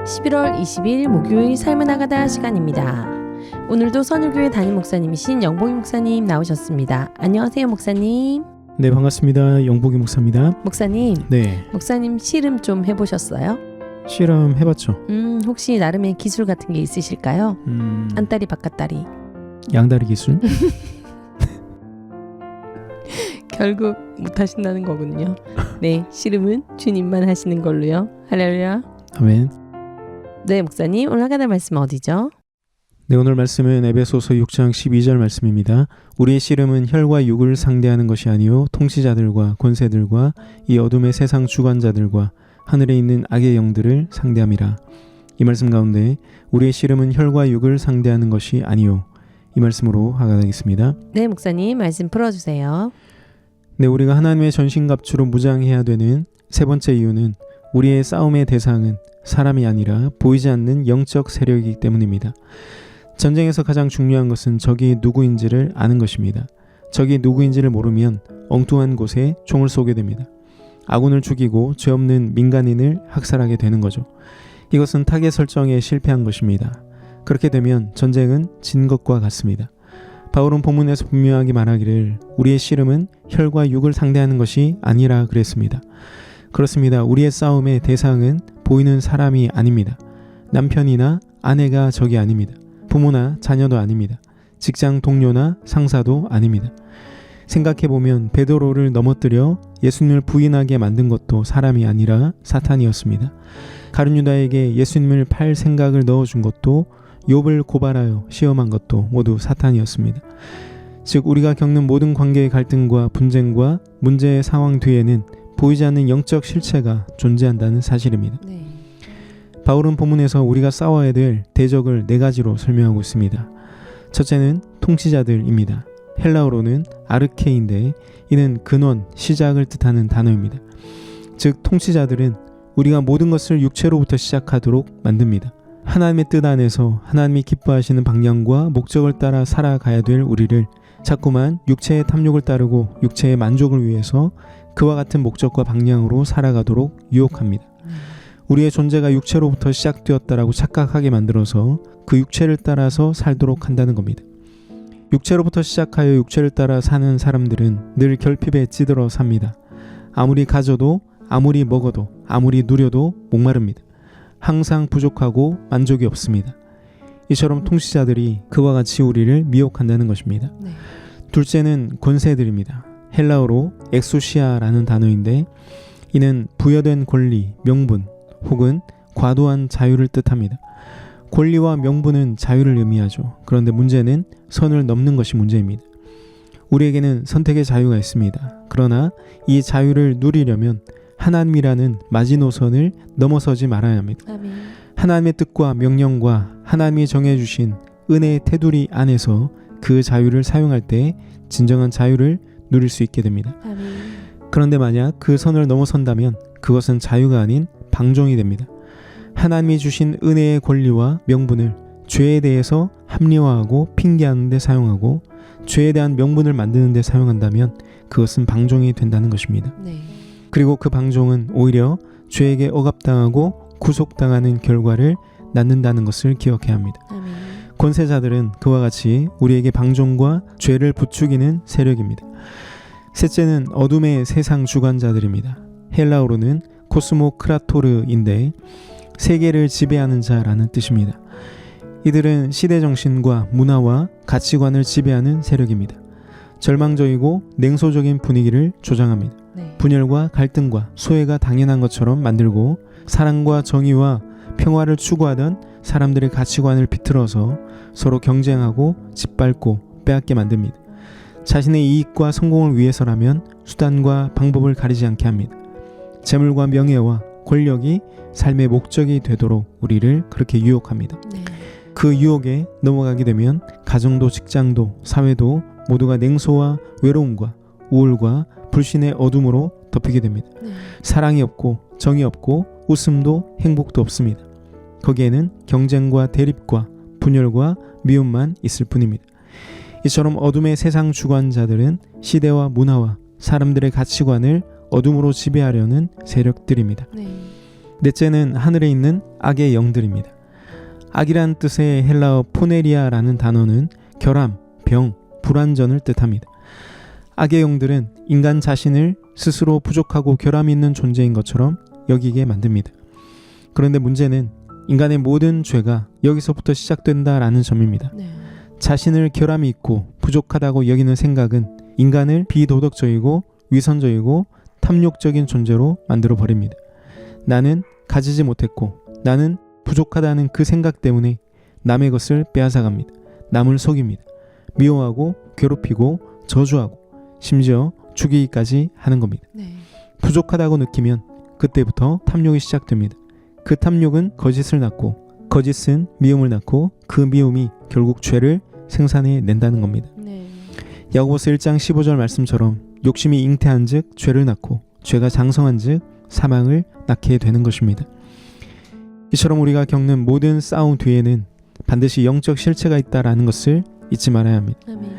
11월 20일 목요일 삶을 나가다 시간입니다. 오늘도 선율교회 담임 목사님이신 영복이 목사님 나오셨습니다. 안녕하세요, 목사님. 네, 반갑습니다. 영복이 목사입니다. 목사님, 네, 목사님 씨름 좀 해보셨어요? 실험 해봤죠. 혹시 나름의 기술 같은 게 있으실까요? 안다리 바깥다리. 양다리 기술. 결국 못하신다는 거군요. 네, 씨름은 주님만 하시는 걸로요. 할렐루야. 아멘. 네, 목사님 올라가다 말씀 어디죠? 네, 오늘 말씀은 에베소서 6장 12절 말씀입니다. 우리의 씨름은 혈과 육을 상대하는 것이 아니요 통치자들과 권세들과 이 어둠의 세상 주관자들과 하늘에 있는 악의 영들을 상대함이라. 이 말씀 가운데 우리의 씨름은 혈과 육을 상대하는 것이 아니요, 이 말씀으로 하가되겠습니다. 네, 목사님 말씀 풀어주세요. 네, 우리가 하나님의 전신갑주로 무장해야 되는 세 번째 이유는 우리의 싸움의 대상은 사람이 아니라 보이지 않는 영적 세력이기 때문입니다. 전쟁에서 가장 중요한 것은 적이 누구인지를 아는 것입니다. 적이 누구인지를 모르면 엉뚱한 곳에 총을 쏘게 됩니다. 아군을 죽이고 죄 없는 민간인을 학살하게 되는 거죠. 이것은 타겟 설정에 실패한 것입니다. 그렇게 되면 전쟁은 진 것과 같습니다. 바울은 본문에서 분명하게 말하기를 우리의 씨름은 혈과 육을 상대하는 것이 아니라 그랬습니다. 그렇습니다. 우리의 싸움의 대상은 보이는 사람이 아닙니다. 남편이나 아내가 적이 아닙니다. 부모나 자녀도 아닙니다. 직장 동료나 상사도 아닙니다. 생각해보면 베드로를 넘어뜨려 예수님을 부인하게 만든 것도 사람이 아니라 사탄이었습니다. 가룟 유다에게 예수님을 팔 생각을 넣어준 것도, 욥을 고발하여 시험한 것도 모두 사탄이었습니다. 즉 우리가 겪는 모든 관계의 갈등과 분쟁과 문제의 상황 뒤에는 보이지 않는 영적 실체가 존재한다는 사실입니다. 네. 바울은 본문에서 우리가 싸워야 될 대적을 네 가지로 설명하고 있습니다. 첫째는 통치자들입니다. 헬라어로는 아르케인데 이는 근원, 시작을 뜻하는 단어입니다. 즉 통치자들은 우리가 모든 것을 육체로부터 시작하도록 만듭니다. 하나님의 뜻 안에서 하나님이 기뻐하시는 방향과 목적을 따라 살아가야 될 우리를 자꾸만 육체의 탐욕을 따르고 육체의 만족을 위해서 그와 같은 목적과 방향으로 살아가도록 유혹합니다. 우리의 존재가 육체로부터 시작되었다라고 착각하게 만들어서 그 육체를 따라서 살도록 한다는 겁니다. 육체로부터 시작하여 육체를 따라 사는 사람들은 늘 결핍에 찌들어 삽니다. 아무리 가져도, 아무리 먹어도, 아무리 누려도 목마릅니다. 항상 부족하고 만족이 없습니다. 이처럼 통치자들이 그와 같이 우리를 미혹한다는 것입니다. 네. 둘째는 권세들입니다. 헬라어로 엑소시아라는 단어인데 이는 부여된 권리, 명분 혹은 과도한 자유를 뜻합니다. 권리와 명분은 자유를 의미하죠. 그런데 문제는 선을 넘는 것이 문제입니다. 우리에게는 선택의 자유가 있습니다. 그러나 이 자유를 누리려면 하나님이라는 마지노선을 넘어서지 말아야 합니다. 아멘. 하나님의 뜻과 명령과 하나님이 정해주신 은혜의 테두리 안에서 그 자유를 사용할 때 진정한 자유를 누릴 수 있게 됩니다. 아멘. 그런데 만약 그 선을 넘어선다면 그것은 자유가 아닌 방종이 됩니다. 하나님이 주신 은혜의 권리와 명분을 죄에 대해서 합리화하고 핑계하는 데 사용하고 죄에 대한 명분을 만드는 데 사용한다면 그것은 방종이 된다는 것입니다. 네. 그리고 그 방종은 오히려 죄에게 억압당하고 구속당하는 결과를 낳는다는 것을 기억해야 합니다. 아멘. 권세자들은 그와 같이 우리에게 방종과 죄를 부추기는 세력입니다. 셋째는 어둠의 세상 주관자들입니다. 헬라어로는 코스모크라토르인데 세계를 지배하는 자라는 뜻입니다. 이들은 시대 정신과 문화와 가치관을 지배하는 세력입니다. 절망적이고 냉소적인 분위기를 조장합니다. 네. 분열과 갈등과 소외가 당연한 것처럼 만들고 사랑과 정의와 평화를 추구하던 사람들의 가치관을 비틀어서 서로 경쟁하고 짓밟고 빼앗게 만듭니다. 자신의 이익과 성공을 위해서라면 수단과 방법을 가리지 않게 합니다. 재물과 명예와 권력이 삶의 목적이 되도록 우리를 그렇게 유혹합니다. 네. 그 유혹에 넘어가게 되면 가정도 직장도 사회도 모두가 냉소와 외로움과 우울과 불신의 어둠으로 덮이게 됩니다. 네. 사랑이 없고 정이 없고 웃음도 행복도 없습니다. 거기에는 경쟁과 대립과 분열과 미움만 있을 뿐입니다. 이처럼 어둠의 세상 주관자들은 시대와 문화와 사람들의 가치관을 어둠으로 지배하려는 세력들입니다. 네. 넷째는 하늘에 있는 악의 영들입니다. 악이란 뜻의 헬라어 포네리아라는 단어는 결함, 병, 불완전을 뜻합니다. 악의 영들은 인간 자신을 스스로 부족하고 결함이 있는 존재인 것처럼 여기게 만듭니다. 그런데 문제는 인간의 모든 죄가 여기서부터 시작된다라는 점입니다. 네. 자신을 결함이 있고 부족하다고 여기는 생각은 인간을 비도덕적이고 위선적이고 탐욕적인 존재로 만들어 버립니다. 나는 가지지 못했고 나는 부족하다는 그 생각 때문에 남의 것을 빼앗아갑니다. 남을 속입니다. 미워하고 괴롭히고 저주하고 심지어 죽이기까지 하는 겁니다. 네. 부족하다고 느끼면 그때부터 탐욕이 시작됩니다. 그 탐욕은 거짓을 낳고 거짓은 미움을 낳고 그 미움이 결국 죄를 생산해 낸다는 겁니다. 네. 야고보서 1장 15절 말씀처럼 욕심이 잉태한 즉 죄를 낳고 죄가 장성한 즉 사망을 낳게 되는 것입니다. 이처럼 우리가 겪는 모든 싸움 뒤에는 반드시 영적 실체가 있다라는 것을 잊지 말아야 합니다. 아멘.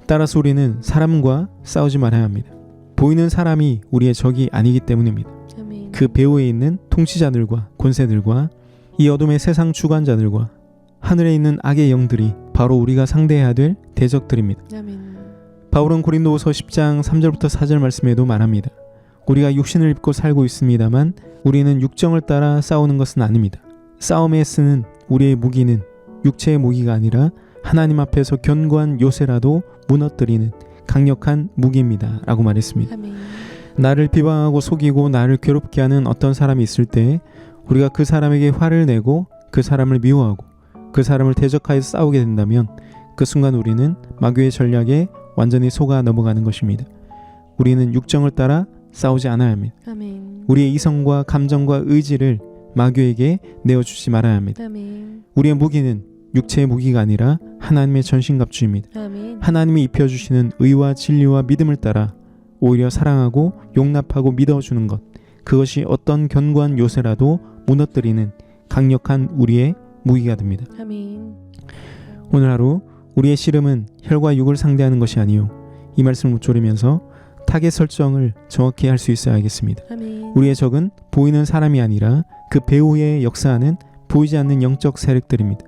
따라서 우리는 사람과 싸우지 말아야 합니다. 보이는 사람이 우리의 적이 아니기 때문입니다. 아멘. 그 배후에 있는 통치자들과 권세들과 이 어둠의 세상 주관자들과 하늘에 있는 악의 영들이 바로 우리가 상대해야 될 대적들입니다. 아멘. 바울은 고린도후서 10장 3절부터 4절 말씀에도 말합니다. 우리가 육신을 입고 살고 있습니다만 우리는 육정을 따라 싸우는 것은 아닙니다. 싸움에 쓰는 우리의 무기는 육체의 무기가 아니라 하나님 앞에서 견고한 요새라도 무너뜨리는 강력한 무기입니다. 라고 말했습니다. 아멘. 나를 비방하고 속이고 나를 괴롭게 하는 어떤 사람이 있을 때 우리가 그 사람에게 화를 내고 그 사람을 미워하고 그 사람을 대적하여 싸우게 된다면 그 순간 우리는 마귀의 전략에 완전히 속아 넘어가는 것입니다. 우리는 육정을 따라 싸우지 않아야 합니다. 아멘. 우리의 이성과 감정과 의지를 마귀에게 내어주지 말아야 합니다. 아멘. 우리의 무기는 육체의 무기가 아니라 하나님의 전신갑주입니다. 아멘. 하나님이 입혀주시는 의와 진리와 믿음을 따라 오히려 사랑하고 용납하고 믿어주는 것, 그것이 어떤 견고한 요새라도 무너뜨리는 강력한 우리의 무기가 됩니다. 아멘. 오늘 하루 우리의 씨름은 혈과 육을 상대하는 것이 아니요, 이 말씀을 묻조리면서 타겟 설정을 정확히 할 수 있어야겠습니다. 아멘. 우리의 적은 보이는 사람이 아니라 그 배후에 역사하는 보이지 않는 영적 세력들입니다.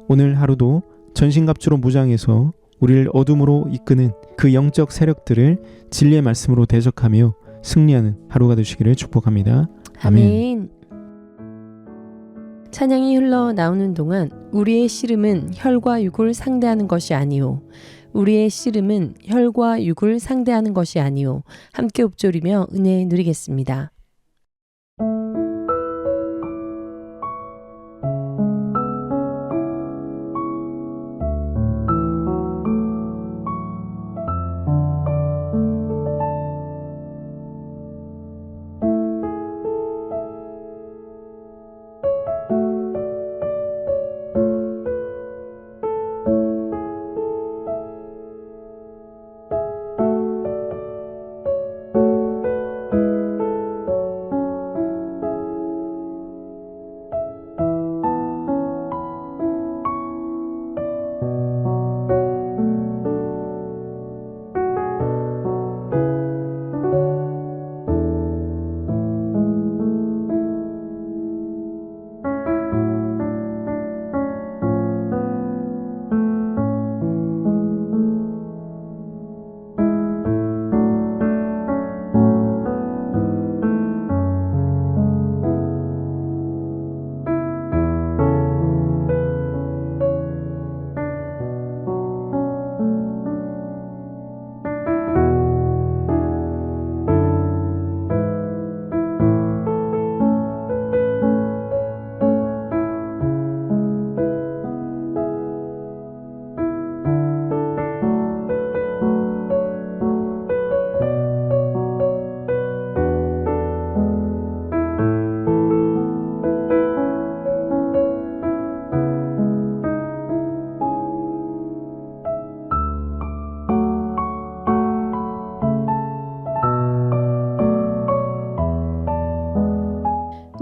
오늘 하루도 전신갑주로 무장해서 우리를 어둠으로 이끄는 그 영적 세력들을 진리의 말씀으로 대적하며 승리하는 하루가 되시기를 축복합니다. 아멘. 찬양이 흘러나오는 동안 우리의 씨름은 혈과 육을 상대하는 것이 아니오. 우리의 씨름은 혈과 육을 상대하는 것이 아니오. 함께 읊조리며 은혜 누리겠습니다.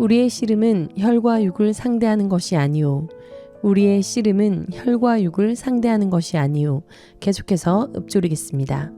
우리의 씨름은 혈과 육을 상대하는 것이 아니오. 우리의 씨름은 혈과 육을 상대하는 것이 아니오. 계속해서 읊조리겠습니다.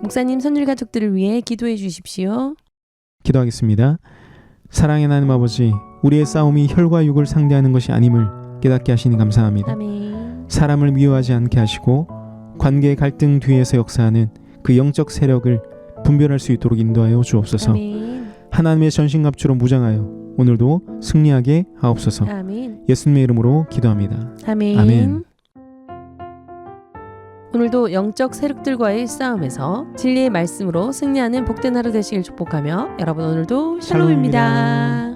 목사님 선율 가족들을 위해 기도해 주십시오. 기도하겠습니다. 사랑의 하나님 아버지, 우리의 싸움이 혈과 육을 상대하는 것이 아님을 깨닫게 하시니 감사합니다. 아멘. 사람을 미워하지 않게 하시고 관계 갈등 뒤에서 역사하는 그 영적 세력을 분별할 수 있도록 인도하여 주옵소서. 아멘. 하나님의 전신갑주로 무장하여 오늘도 승리하게 하옵소서. 아멘. 예수님의 이름으로 기도합니다. 아멘. 아멘. 오늘도 영적 세력들과의 싸움에서 진리의 말씀으로 승리하는 복된 하루 되시길 축복하며 여러분 오늘도 샬롬입니다.